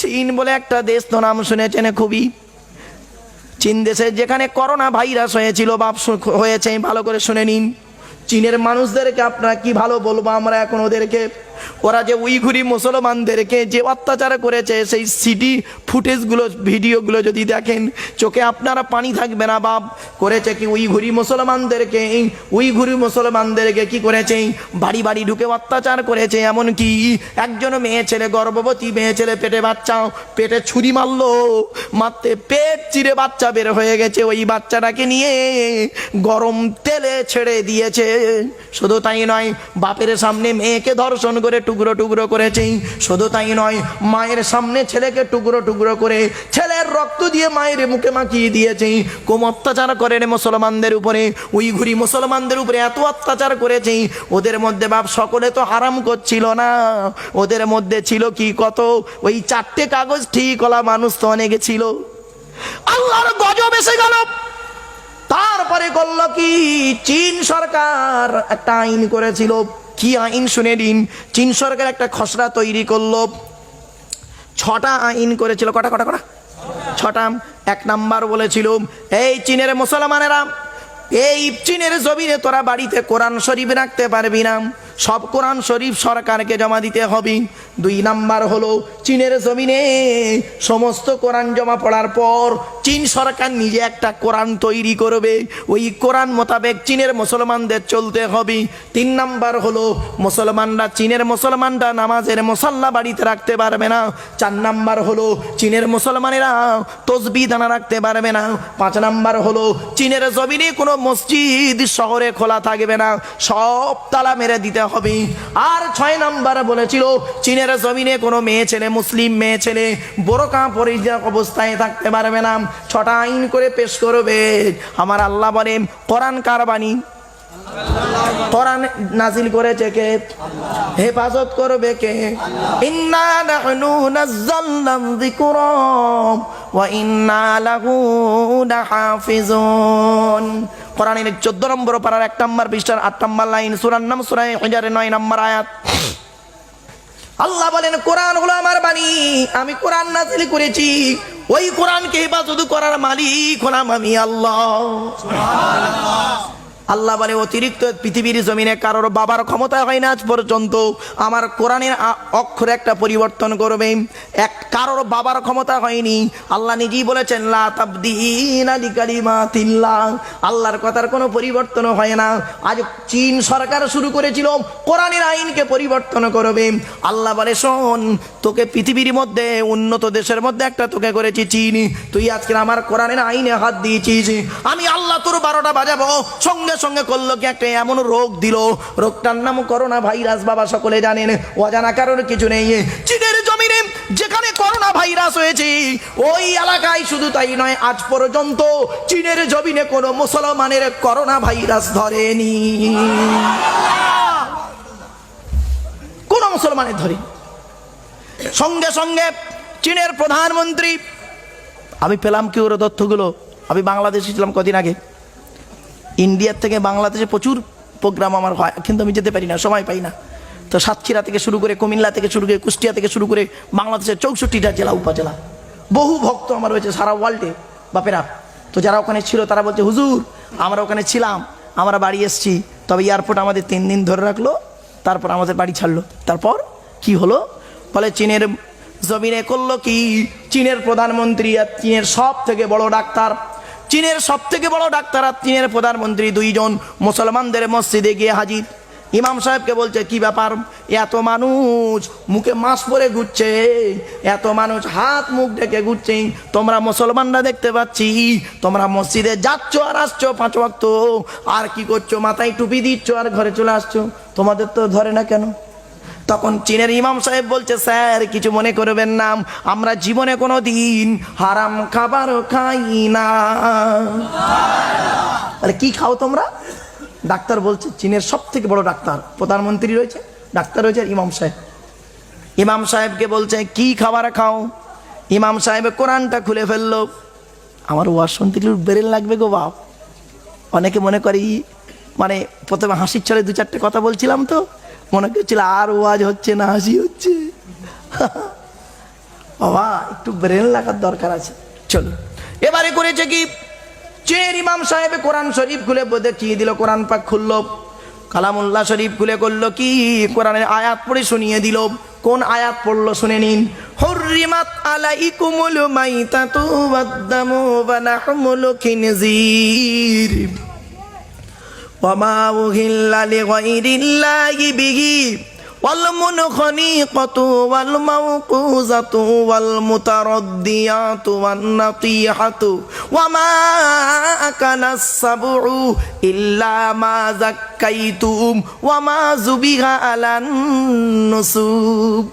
চীন বলে একটা দেশ তো নাম শুনেছেন খুবই, চীন দেশে যেখানে করোনা ভাইরাস হয়েছিল বাপ হয়েছে, ভালো করে শুনে নিন। চীনের মানুষদেরকে আপনারা কি ভালো বলবো আমরা এখন ওদেরকে, ওরা যে উইঘুরি মুসলমানদেরকে যে অত্যাচার করেছে সেই সিডি ফুটেজগুলো ভিডিওগুলো যদি দেখেন চোখে আপনারা পানি থাকবে না বাপ। করেছে কি উইঘুরি মুসলমানদেরকে কি করেছে, বাড়ি বাড়ি ঢুকে অত্যাচার করেছে। এমনকি একজন মেয়ে ছেলে, গর্ভবতী মেয়ে ছেলে, পেটে ছুরি মারলো, মারতে পেট চিরে বাচ্চা বের হয়ে গেছে, ওই বাচ্চাটাকে নিয়ে গরম তেলে ছেড়ে দিয়েছে। শুধু তাই নয়, বাপের সামনে মেয়েকে ধর্ষণ করে টুকরো টুকরো করেছে। শুধু তাই নয়, মায়ের সামনে ছেলেকে টুকরো টুকরো করে ছেলের রক্ত দিয়ে মায়ের মুখে মাখিয়ে দিয়েছে। কম অত্যাচার করেন মুসলমানদের উপরে, উইঘুরি মুসলমানদের উপরে এত অত্যাচার করেছে। ওদের মধ্যে বাপ সকলে তো হারাম করছিল না, ওদের মধ্যে ছিল কি কত ওই 4টে কাগজ ঠিক হলা মানুষ তো অনেকে ছিল। আল্লাহর গজব এসে গেল। তারপরে করলো কি, চীন সরকার একটা আইন করেছিল। কি আইন শুনে দিন। চীন সরকার একটা খসড়া তৈরি করলো, 6টা আইন করেছিল। কটা? 6টা। 1 নাম্বার বলেছিল, এই চীনের মুসলমানেরা, এই চীনের জমিনে তোরা বাড়িতে কোরআন শরীফ রাখতে পারবি না, সব কোরআন শরীফ সরকারকে জমা দিতে হবে। 2 নাম্বার হলো, চীনের জমিনে সমস্ত কোরআন জমা পড়ার পর চীন সরকার নিজে একটা কোরআন তৈরি করবে, ওই কোরআন মোতাবেক চীনের মুসলমানদের চলতে হবে। 3 নাম্বার হলো, চীনের মুসলমানরা নামাজের মুসাল্লা বাড়িতে রাখতে পারবে না। 4 নাম্বার হলো, চীনের মুসলমানেরা তসবিহ দানা রাখতে পারবে না। 5 নাম্বার হলো, চীনের জমিনে কোনো মসজিদ শহরে খোলা থাকবে না, সব তালা মেরে দিতে হবে। আর 6 নাম্বার বলেছিল, চীনের জমিনে কোনো মেয়ে ছেলে, মুসলিম মেয়ে ছেলে বোরকা পরে অবস্থায় থাকতে পারবে না। 6টা আইন করে পেশ করবে। আমার আল্লাহ বলে, কোরআন কার বাণী? কোরআন নাজিল করেছে কে? হেফাজত করবে কে? ইন্না নাহনু নাযালনা যিকরা ওয়া ইন্না লাহু লাহাফিজুন। কোরআনের 14 নম্বর পারার 1 নম্বর পৃষ্ঠার 8 নম্বর লাইন, সূরার নাম সূরা হুজুরের 9 নম্বর আয়াত। আল্লাহ বলেন, কোরআন হলো আমার বাণী, আমি কোরআন নাজিল করেছি, ওই কোরআনকে হেফাজত করার মালিক হলাম আমি আল্লাহ। সুবহানাল্লাহ। আল্লাহ বলে, অতিরিক্ত পৃথিবীর জমিনে কারোর বাবার ক্ষমতা হয় না আজ পর্যন্ত আমার কোরআনের অক্ষরে একটা পরিবর্তন করবে। কারোর বাবার ক্ষমতা হয়নি। আল্লাহ নিজেই বলেছেন, লা তাবদীলা লিকালিমাতিল্লাহ, আল্লাহর কথার কোনো পরিবর্তন হয় না। আজ চীন সরকার শুরু করেছিল কোরআনের আইনকে পরিবর্তন করবে। আল্লাহ বলে, শোন, তোকে পৃথিবীর মধ্যে উন্নত দেশের মধ্যে একটা তোকে করেছি চীন, তুই আজকে আমার কোরআনের আইনে হাত দিয়েছিস, আমি আল্লাহ তোর 12টা বাজাবো। সঙ্গে সঙ্গে করলো কি, একটা এমন রোগ দিল, রোগটার নাম করোনা ভাইরাস। বাবা সকলে জানেন, অজানা কারোর কিছু নেই। চীনের জমিনে যেখানে করোনা ভাইরাস হয়েছে ওই এলাকায়, শুধু তাই নয়, আজ পর্যন্ত চীনের জমিনে কোনো মুসলমানের করোনা ভাইরাস ধরেনি, কোন মুসলমানের ধরে। সঙ্গে সঙ্গে চীনের প্রধানমন্ত্রী, আমি পেলাম কি ওর তথ্যগুলো, আমি বাংলাদেশে ছিলাম কদিন আগে, ইন্ডিয়ার থেকে বাংলাদেশে প্রচুর প্রোগ্রাম আমার হয়, কিন্তু আমি যেতে পারি না, সময় পাই না। তো সাতক্ষীরা থেকে শুরু করে, কুমিল্লা থেকে শুরু করে, কুষ্টিয়া থেকে শুরু করে বাংলাদেশের 64টা জেলা উপজেলা, বহু ভক্ত আমার রয়েছে সারা ওয়ার্ল্ডে বাপেরা। তো যারা ওখানে ছিল তারা বলছে, হুজুর আমরা ওখানে ছিলাম, আমরা বাড়ি এসছি, তবে এয়ারপোর্ট আমাদের 3 দিন ধরে রাখলো, তারপর আমাদের বাড়ি ছাড়লো। তারপর কি হলো বলে, চীনের জমিনে করলো কি, চীনের প্রধানমন্ত্রী আর চীনের সব থেকে বড় ডাক্তার, চীনের সব থেকে বড় ডাক্তার আর চীনের প্রধানমন্ত্রী 2 জন মুসলমানদের মসজিদে গিয়ে হাজির। ইমাম সাহেবকে বলছে, কি ব্যাপার, এত মানুষ মুখে মাস্ক পরে ঘুরছে, এত মানুষ হাত মুখ ঢেকে ঘুরছে, তোমরা মুসলমানরা দেখতে পাচ্ছি তোমরা মসজিদে যাচ্ছ আর আসছো 5 ওয়াক্ত, আর কি করছো, মাথায় টুপি দিচ্ছ আর ঘরে চলে আসছো, তোমাদের তো ধরে না কেন? তখন চীনের ইমাম সাহেব বলছে, স্যার কিছু মনে করবেন না, আমরা জীবনে কোনো দিন হারাম খাবার খাই না। আরে কি খাও তোমরা? ডাক্তার বলছে, চীনের সব থেকে বড় ডাক্তার, প্রধানমন্ত্রী রয়েছে, ডাক্তার রয়েছে, ইমাম সাহেব। ইমাম সাহেবকে বলছে, কি খাবার খাও? ইমাম সাহেব কোরআনটা খুলে ফেললো। আমার ওয়াজ শুনতে গেলে বেরেল লাগবে গো বাপ। অনেকে মনে করি, মানে প্রথমে হাসির ছলে 2-4টে কথা বলছিলাম, তো মনে করছিল আর ওয়াজ হচ্ছে না, হাসি হচ্ছে। বাবা একটু ব্রেন লাগার দরকার আছে। চলো এবারে করেছে কি, চের ইমাম সাহেব কোরআন শরীফ খুলে দেখিয়ে দিল, কোরআন পাক খুললো, কালামুল্লাহ শরীফ খুলে করলো কি, কোরআনের আয়াত পড়ে শুনিয়ে দিল। কোন আয়াত পড়লো শুনে নিন। হুররিমাত আলাইকুমুল মাইতাতু ওয়াদ-দামু ওয়া লাহমুল খিনজির ওয়া মা উহিল্লা লিগাইরিল্লাহি বিহি ওয়াল মুনখানিকাতু ওয়াল মাওকুযাতু ওয়াল মুতারাদ্দিয়াতু ওয়ান নাতিহাতু ওয়া মা আকালাস সাবউ ইল্লা মা যাক্কাইতুম ওয়া মা যুবিহা আলান নুসুব।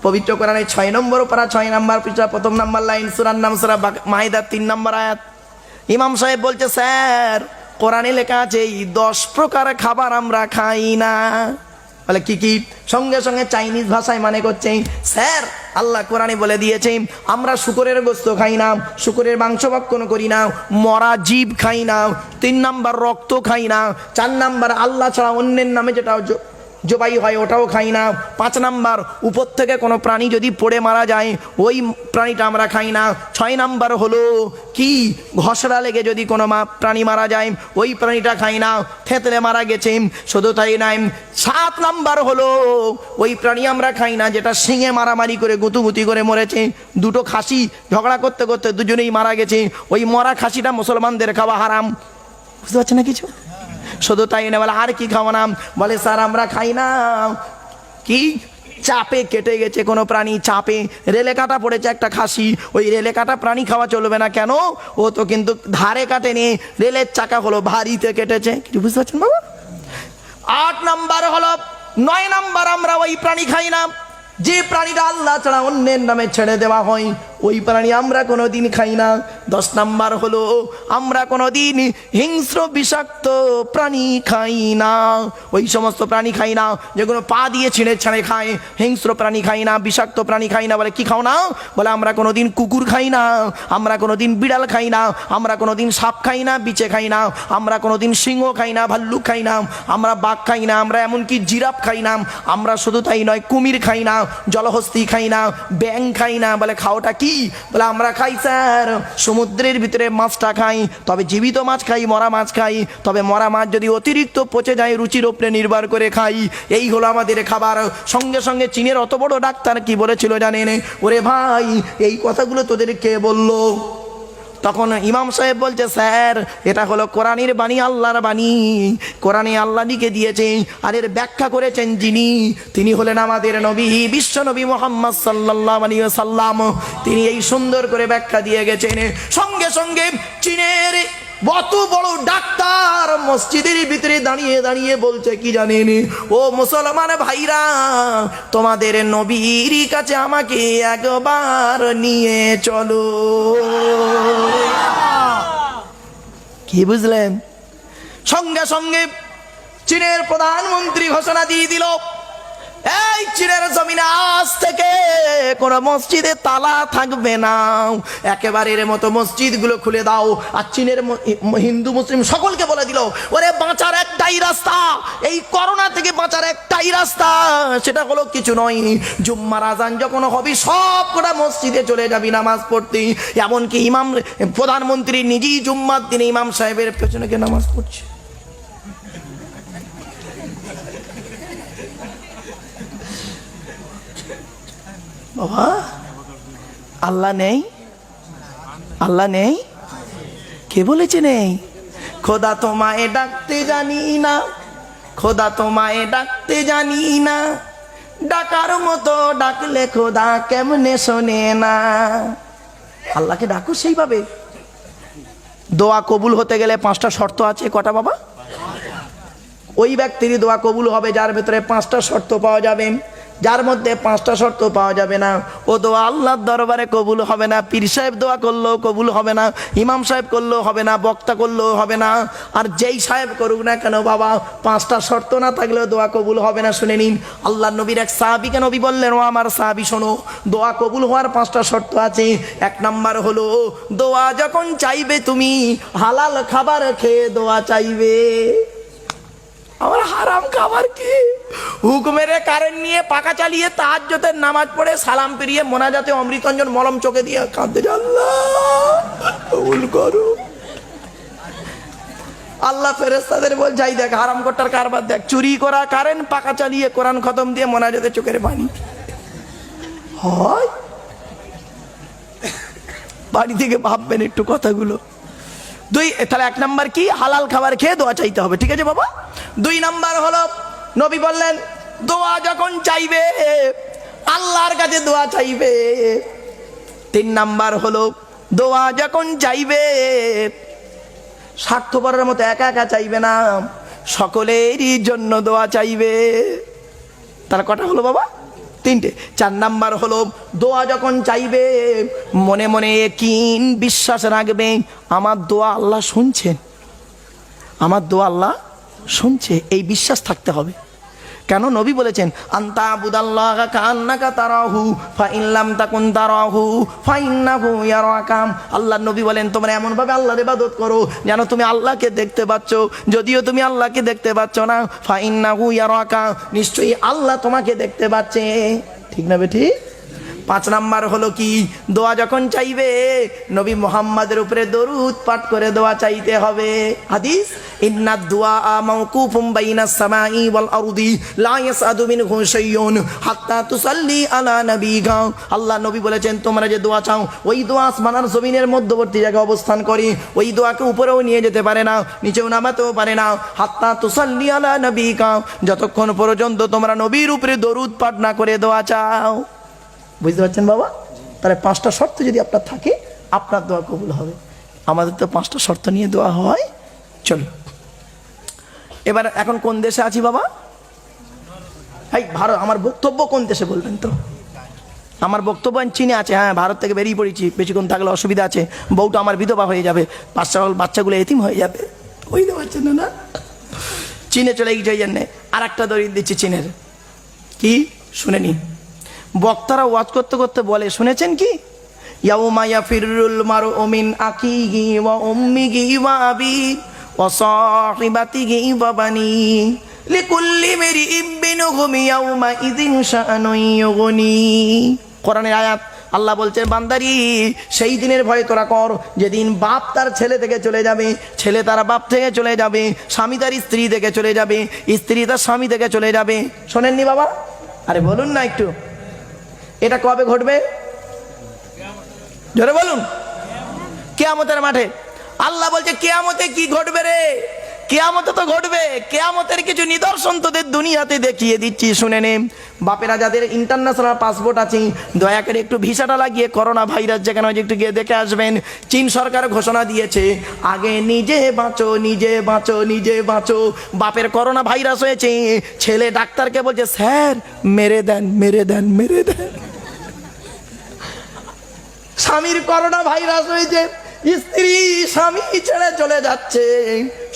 পবিত্র কোরআনে 6 নম্বর পারা 6 নম্বর পৃষ্ঠা প্রথম নম্বর লাইন, সূরার নাম সূরা মাইদা 3 নম্বর আয়াত। ইমাম সাহেব বলছে স্যার কোরআনে লেখা আছে এই 10 প্রকার খাবার আমরা খাই না। বলে কি কি? সঙ্গে সঙ্গে চাইনিজ ভাষায় মানে করছে স্যার আল্লাহ কোরআনে বলে দিয়েছে আমরা শুকরের গোস্ত খাই না, শুকরের মাংস ভক্ষণ করি না, মরা জীব খাই না, 3 নাম্বার রক্ত খাই না, 4 নাম্বার আল্লাহ ছাড়া অন্যের নামে যেটা জবাই হয় ওটাও খাই না, 5 নাম্বার উপর থেকে কোনো প্রাণী যদি পড়ে মারা যায় ওই প্রাণীটা আমরা খাই না, 6 নাম্বার হলো কি ঘষড়া লেগে যদি কোনো প্রাণী মারা যায় ওই প্রাণীটা খাই না, থেতলে মারা গেছে শুধু তাই নাই, 7 নাম্বার হলো ওই প্রাণী আমরা খাই না যেটা শিঙে মারামারি করে গুতুগুতি করে মরেছে, 2টো খাসি ঝগড়া করতে করতে দুজনেই মারা গেছে, ওই মরা খাসিটা মুসলমানদের খাওয়া হারাম। বুঝতে পারছেন না কিছু? শুধু তাই না, বলে আর কি খাওয়া না? বলে স্যার আমরা খাই না কি চাপে কেটে গেছে কোনো প্রাণী, চাপে রেলে কাটা পড়েছে একটা খাসি, ওই রেলে কাটা প্রাণী খাওয়া চলবে না। কেন? ও তো কিন্তু ধারে কাটেনি, রেলের চাকা হলো ভারীতে কেটেছে। কিছু বুঝতে পারছেন বাবা? 8 নাম্বার হলো 9 নাম্বার আমরা ওই প্রাণী খাই না যে প্রাণীটা আল্লাহ ছাড়া অন্যের নামে ছেড়ে দেওয়া হয়, ওই প্রাণী আমরা কোনোদিন খাই না। 10 নাম্বার হলো আমরা কোনোদিন হিংস্র বিষাক্ত প্রাণী খাই না, ওই সমস্ত প্রাণী খাই না যেগুলো পা দিয়ে ছিঁড়ে ছাড়ে খায়, হিংস্র প্রাণী খাই না, বিষাক্ত প্রাণী খাই না। বলে কি খাও না? বলে আমরা কোনোদিন কুকুর খাই না, আমরা কোনোদিন বিড়াল খাই না, আমরা কোনোদিন সাপ খাই না, বিছে খাই না, আমরা কোনোদিন সিংহ খাই না, ভাল্লুক খাই না, আমরা বাঘ খাই না, আমরা এমনকি জিরাফ খাই না, আমরা শুধু তাই নয় কুমির খাই না, জলহস্তি খাই না, ব্যাং খাই না। বলে খাওয়াটা কি? বলে আমরা খাই স্যার সমুদ্রের ভিতরে মাছটা খাই, তবে জীবিত মাছ খাই, মরা মাছ খাই, তবে মরা মাছ যদি অতিরিক্ত পচে যায় রুচির উপরে নির্ভর করে খাই। এই হলো আমাদের খাবার। সঙ্গে সঙ্গে চীনের অত বড় ডাক্তার কি বলেছিল জানেন? ওরে ভাই এই কথাগুলো তোদের কে বললো? তখন ইমাম সাহেব বলছে স্যার এটা হলো কোরআনের বাণী, আল্লাহর বাণী, কোরআনে আল্লাহ লিখে দিয়েছে আর এর ব্যাখ্যা করেছেন যিনি, তিনি হলেন আমাদের নবী বিশ্ব নবী মুহাম্মদ সাল্লাল্লাহু আলাইহি ওয়াসাল্লাম। তিনি এই সুন্দর করে ব্যাখ্যা দিয়ে গেছেন। সঙ্গে সঙ্গে চীনের কত বড় ডাক্তার মসজিদের ভিতরে দাঁড়িয়ে দাঁড়িয়ে বলছে কি জানেন? ও মুসলমান ভাইরা তোমাদের নবীর কাছে আমাকে একবার নিয়ে চলো। কি বুঝলেন? সঙ্গে সঙ্গে চীনের প্রধানমন্ত্রী ঘোষণা দিয়ে দিল এই চীনের জমিনে আজ থেকে কোন মসজিদে তালা থাকবে না, একেবারে এর মতো মসজিদগুলো খুলে দাও। আর চীনের হিন্দু মুসলিম সকলকে বলে দিল ওরে বাঁচার একটাই রাস্তা, এই করোনা থেকে বাঁচার একটাই রাস্তা, সেটা হলো কিছু নয়, জুম্মার আজান যখন হবে সব কটা মসজিদে চলে যাবি নামাজ পড়তে। এমনকি ইমাম প্রধানমন্ত্রী নিজেই জুম্মার দিনে ইমাম সাহেবের পেছনে গিয়ে নামাজ পড়ছে। বাবা আল্লাহ নেই? আল্লাহ নেই? কে বলেছে নেই? খোদা তোমায় ডাকতে জানি না, খোদা তোমায় ডাকতে জানি না, ডাকার মতো ডাকলে খোদা কেমনে শোনে না। আল্লাহকে ডাকো সেইভাবে। দোয়া কবুল হতে গেলে 5টা শর্ত আছে। কটা বাবা? ওই ব্যক্তির দোয়া কবুল হবে যার ভেতরে 5টা শর্ত পাওয়া যাবে। যার মধ্যে 5টা শর্ত পাওয়া যাবে না ও দোয়া আল্লাহর দরবারে কবুল হবে না। পীর সাহেব দোয়া করলেও কবুল হবে না, ইমাম সাহেব করলেও হবে না, বক্তা করলেও হবে না, আর যেই সাহেব করুক না কেন বাবা 5টা শর্ত না থাকলেও দোয়া কবুল হবে না। শুনে নিন, আল্লাহ নবীর এক সাহাবীকে নবী বললেন ও আমার সাহাবী শোনো, দোয়া কবুল হওয়ার 5টা শর্ত আছে। 1 নাম্বার হলো দোয়া যখন চাইবে তুমি হালাল খাবার খেয়ে দোয়া চাইবে। আমার হারাম খাবার কি? হুকুমের কারেন্ট নিয়ে পাকা চালিয়ে তাহাজ্জুদের নামাজ পড়ে সালাম পেরিয়ে মোনাজাতে অমৃতঞ্জন মলম চোখে দিয়ে কাঁদতে, আল্লাহ কবুল করো। আল্লাহ ফেরেশতাদের বল, যাই দেখ হারাম কোটার কারবার দেখ, চুরি করা কারেন্ট, পাকা চালিয়ে কোরআন খতম দিয়ে মোনাজাতে চোখের পানি হয়। বাড়ি থেকে ভাববেন একটু কথাগুলো। তাহলে 1 নাম্বার কি? হালাল খাবার খেয়ে দোয়া চাইতে হবে, ঠিক আছে বাবা। 2 নাম্বার হলো নবী বললেন দোয়া যখন চাইবে আল্লাহর কাছে দোয়া চাইবে। 3 নাম্বার হলো দোয়া যখন চাইবে স্বার্থপরের মতো একা একা চাইবে না, সকলেরই জন্য দোয়া চাইবে। তাহলে কটা হলো বাবা? 3টে। 4 নাম্বার হলো দোয়া যখন চাইবে মনে মনে ইয়াকিন বিশ্বাস রাখবে আমার দোয়া আল্লাহ শুনছেন, আমার দোয়া আল্লাহ শুনছে, এই বিশ্বাস থাকতে হবে। কেন? নবী বলেছেন আনতা বুদাল্লাহ কান্নাকা তারাহু ফাইন লাম তাকুন তারাহু ফাইন্নাহু ইয়ারাকা। আল্লাহ নবী বলেন তোমরা এমন ভাবে আল্লাহর ইবাদত করো যেন তুমি আল্লাহকে দেখতে পাচ্ছ, যদিও তুমি আল্লাহকে দেখতে পাচ্ছ না, ফাইন্নাহু ইয়ারাকা, নিশ্চয়ই আল্লাহ তোমাকে দেখতে পাচ্ছে। ঠিক না বেটি? 5 নাম্বার হলো কি? দোয়া যখন চাইবে নবী মুহাম্মাদের উপরে দরুদ পাঠ করে দোয়া চাইতে হবে। হাদিস ইন্নাদ দুআ মাওকুফুম বাইনাস সামাই ওয়াল আরদি লা ইয়াসআদু মিনহু শাইউন হাত্তা তুসাল্লি আলা নাবিকা। আল্লাহ নবী বলেছেন তোমরা যে দোয়া চাও ওই দোয়া আসমান আর জমিনের মধ্যবর্তী জায়গায় অবস্থান করে, ওই দোয়াকে উপরেও নিয়ে যেতে পারে না, নিচেও নামাতেও পারে না। হাত্তা তুসাল্লি আলা নাবিকা, যতক্ষণ পর্যন্ত তোমরা নবীর উপরে দরুদ পাঠ না করে দোয়া চাও। বুঝতে পারছেন বাবা? তাহলে 5টা শর্ত যদি আপনার থাকে আপনার দোয়া কবুল হবে। আমাদের তো 5টা শর্ত নিয়ে দোয়া হয়। চলো এবার এখন কোন দেশে আছি বাবা? এই ভারত। আমার বক্তব্য কোন দেশে বলবেন তো? আমার বক্তব্য চীনে আছে। হ্যাঁ, ভারত থেকে বেরিয়ে পড়েছি, বেশিক্ষণ থাকলে অসুবিধা আছে, বউটা আমার বিধবা হয়ে যাবে, বাচ্চাগুলো এতিম হয়ে যাবে, বুঝতে পারছেন না? চীনে চলে গেছে, ওই জন্যে। আর একটা দলিল দিচ্ছি চীনের। কি শুনে নিন। বক্তারা ওয়াজ করতে করতে বলে, শুনেছেন কি? ইয়াউমা ইয়াফিরুল মারউ মিন আখিহি ওয়া উম্মিহি ওয়া আবিহি ওয়া সাহিবাতিহি ওয়া বানি লিকুল্লি ইমরিইম মিনহুম ইয়াউমা ইযিন শাআনুন ইউগনি। কোরআনের আয়াত। আল্লাহ বলছেন বান্দারি সেই দিনের ভয় তোরা কর যেদিন বাপ তার ছেলে থেকে চলে যাবে, ছেলে তার বাপ থেকে চলে যাবে, স্বামী তার স্ত্রী থেকে চলে যাবে, স্ত্রী তার স্বামী থেকে চলে যাবে। শোনেননি বাবা? আরে বলুন না একটু, এটা কবে ঘটবে? জোরে বলুন। কিয়ামতের মাঠে। আল্লাহ বলছে কিয়ামতে কি ঘটবে রে? কিয়ামতে তো ঘটবে। কিয়ামতের কিছু নিদর্শন তোদের দুনিয়াতে দেখিয়ে দিচ্ছি, শুনে নে। বাপেরা যাদের ইন্টারন্যাশনাল পাসপোর্ট আছে দয়া করে একটু ভিসাটা লাগিয়ে করোনা ভাইরাস যেখানে একটু গিয়ে দেখে আসবেন। চীন সরকার ঘোষণা দিয়েছে আগে নিজে বাঁচো, নিজে বাঁচো, নিজে বাঁচো। বাপের করোনা ভাইরাস হয়েছে, ছেলে ডাক্তারকে বলছে স্যার মেরে দেন, মেরে দেন, মেরে দেন। স্বামীর করোনা ভাইরাস হয়েছে, স্ত্রী স্বামী ছেড়ে চলে যাচ্ছে।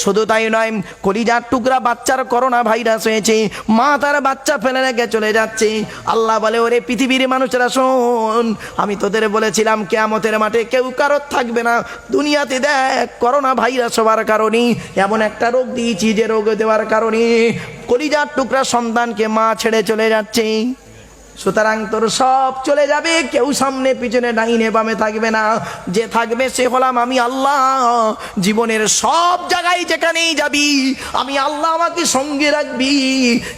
শুধু তাই নয়, কলিজার টুকরা বাচ্চার করোনা ভাইরাস হয়েছে, মা তার বাচ্চা ফেলে রেখে চলে যাচ্ছে। আল্লাহ বলে ওরে পৃথিবীর মানুষেরা শোন, আমি তোদের বলেছিলাম কিয়ামতের মাঠে কেউ কারোর থাকবে না। দুনিয়াতে দেখ করোনা ভাইরাস হওয়ার কারণে এমন একটা রোগ দিয়েছি যে রোগ দেওয়ার কারণে কলিজার টুকরা সন্তানকে মা ছেড়ে চলে যাচ্ছে। সুতরাং তোর সব চলে যাবে, কেউ সামনে পিছনে ডাইনে বামে থাকবে না। যে থাকবে সে হলাম আমি আল্লাহ। জীবনের সব জায়গায় যেখানেই যাবি আমি আল্লাহ আমাকে সঙ্গে রাখবি।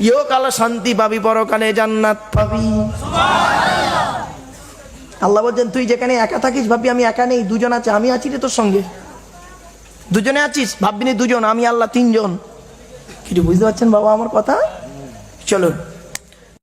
ইহকালে শান্তি পাবি, পরকালে জান্নাত পাবি। আল্লাহ বলছেন তুই যেখানে একা থাকিস ভাববি আমি একা নেই, দুজন আছে, আমি আছি রে তোর সঙ্গে। দুজনে আছিস ভাববি না দুজন, আমি আল্লাহ 3 জন। কিছু বুঝতে পারছেন বাবা আমার কথা? চলো।